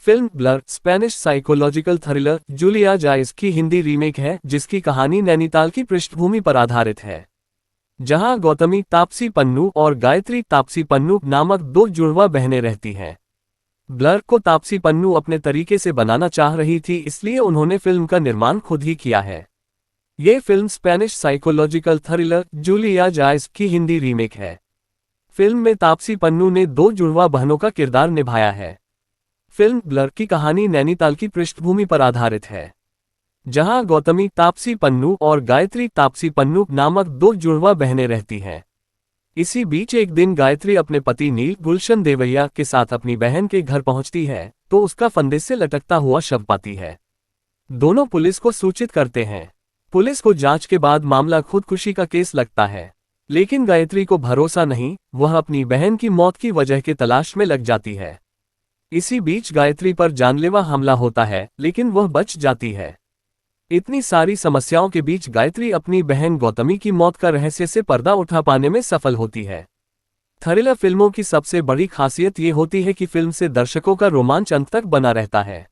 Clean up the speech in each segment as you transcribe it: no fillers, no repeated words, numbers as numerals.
Film Blurr Spanish psychological thriller Julia जाइज की Hindi remake है जिसकी कहानी नैनीताल की पृष्ठभूमि पर आधारित है, जहां गौतमी तापसी पन्नू और गायत्री तापसी पन्नू नामक दो जुड़वा बहनें रहती हैं। ब्लर को तापसी पन्नू अपने तरीके से बनाना चाह रही थी, इसलिए उन्होंने फिल्म का निर्माण खुद ही किया है। ये film Spanish psychological thriller Julia जाइज की हिंदी रीमेक है। फिल्म में तापसी पन्नू ने दो जुड़वा बहनों का किरदार निभाया है। फिल्म ब्लर की कहानी नैनीताल की पृष्ठभूमि पर आधारित है, जहां गौतमी तापसी पन्नू और गायत्री तापसी पन्नू नामक दो जुड़वा बहनें रहती हैं। इसी बीच एक दिन गायत्री अपने पति नील गुलशन देवैया के साथ अपनी बहन के घर पहुंचती है तो उसका फंदे से लटकता हुआ शव पाती है। दोनों पुलिस को सूचित करते हैं। पुलिस को जांच के बाद मामला खुदकुशी का केस लगता है, लेकिन गायत्री को भरोसा नहीं, वह अपनी बहन की मौत की वजह की तलाश में लग जाती है। इसी बीच गायत्री पर जानलेवा हमला होता है, लेकिन वह बच जाती है। इतनी सारी समस्याओं के बीच गायत्री अपनी बहन गौतमी की मौत का रहस्य से पर्दा उठा पाने में सफल होती है। थ्रिलर फिल्मों की सबसे बड़ी खासियत ये होती है कि फिल्म से दर्शकों का रोमांच अंत तक बना रहता है,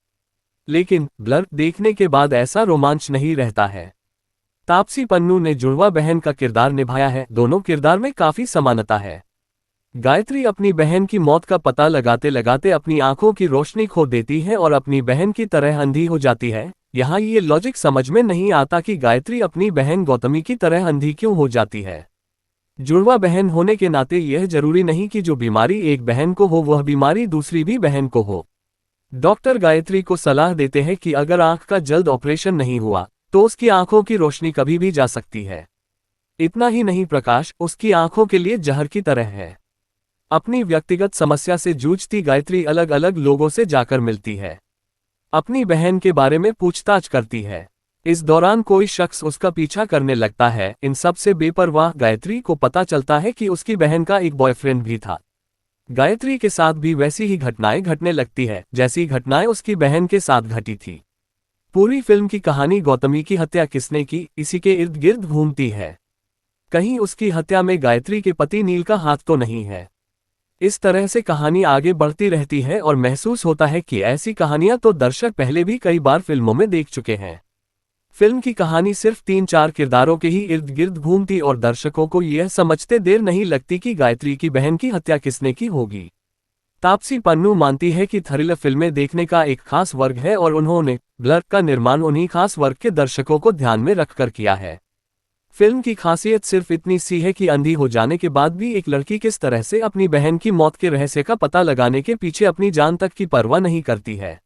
लेकिन ब्लर देखने के बाद ऐसा रोमांच नहीं रहता है। तापसी पन्नू ने जुड़वा बहन का किरदार निभाया है। दोनों किरदार में काफी समानता है। गायत्री अपनी बहन की मौत का पता लगाते लगाते अपनी आंखों की रोशनी खो देती है और अपनी बहन की तरह अंधी हो जाती है। यहाँ ये लॉजिक समझ में नहीं आता कि गायत्री अपनी बहन गौतमी की तरह अंधी क्यों हो जाती है। जुड़वा बहन होने के नाते यह जरूरी नहीं कि जो बीमारी एक बहन को हो वह बीमारी दूसरी भी बहन को हो। डॉक्टर गायत्री को सलाह देते हैं कि अगर आंख का जल्द ऑपरेशन नहीं हुआ तो उसकी आंखों की रोशनी कभी भी जा सकती है। इतना ही नहीं, प्रकाश उसकी आंखों के लिए जहर की तरह है। अपनी व्यक्तिगत समस्या से जूझती गायत्री अलग अलग लोगों से जाकर मिलती है, अपनी बहन के बारे में पूछताछ करती है। इस दौरान कोई शख्स उसका पीछा करने लगता है। इन सब से बेपरवाह गायत्री को पता चलता है कि उसकी बहन का एक बॉयफ्रेंड भी था। गायत्री के साथ भी वैसी ही घटनाएं घटने लगती है जैसी घटनाएं उसकी बहन के साथ घटी थी। पूरी फिल्म की कहानी गौतमी की हत्या किसने की, इसी के इर्द गिर्द घूमती है। कहीं उसकी हत्या में गायत्री के पति नील का हाथ तो नहीं है। इस तरह से कहानी आगे बढ़ती रहती है और महसूस होता है कि ऐसी कहानियां तो दर्शक पहले भी कई बार फिल्मों में देख चुके हैं। फिल्म की कहानी सिर्फ 3-4 किरदारों के ही इर्द गिर्द घूमती और दर्शकों को यह समझते देर नहीं लगती कि गायत्री की बहन की हत्या किसने की होगी। तापसी पन्नू मानती है कि थ्रिलर फिल्में देखने का एक खास वर्ग है और उन्होंने ब्लर का निर्माण उन्हीं खास वर्ग के दर्शकों को ध्यान में रखकर किया है। फिल्म की खासियत सिर्फ इतनी सी है कि अंधी हो जाने के बाद भी एक लड़की किस तरह से अपनी बहन की मौत के रहस्य का पता लगाने के पीछे अपनी जान तक की परवाह नहीं करती है।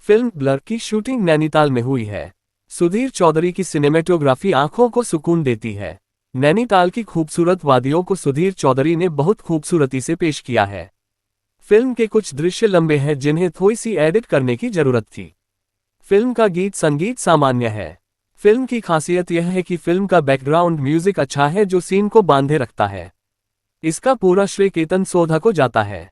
फिल्म ब्लर की शूटिंग नैनीताल में हुई है। सुधीर चौधरी की सिनेमेटोग्राफी आंखों को सुकून देती है। नैनीताल की खूबसूरत वादियों को सुधीर चौधरी ने बहुत खूबसूरती से पेश किया है। फिल्म के कुछ दृश्य लंबे हैं जिन्हें थोड़ी सी एडिट करने की जरूरत थी। फिल्म का गीत संगीत सामान्य है। फिल्म की खासियत यह है कि फिल्म का बैकग्राउंड म्यूजिक अच्छा है जो सीन को बांधे रखता है। इसका पूरा श्रेय केतन सोधा को जाता है।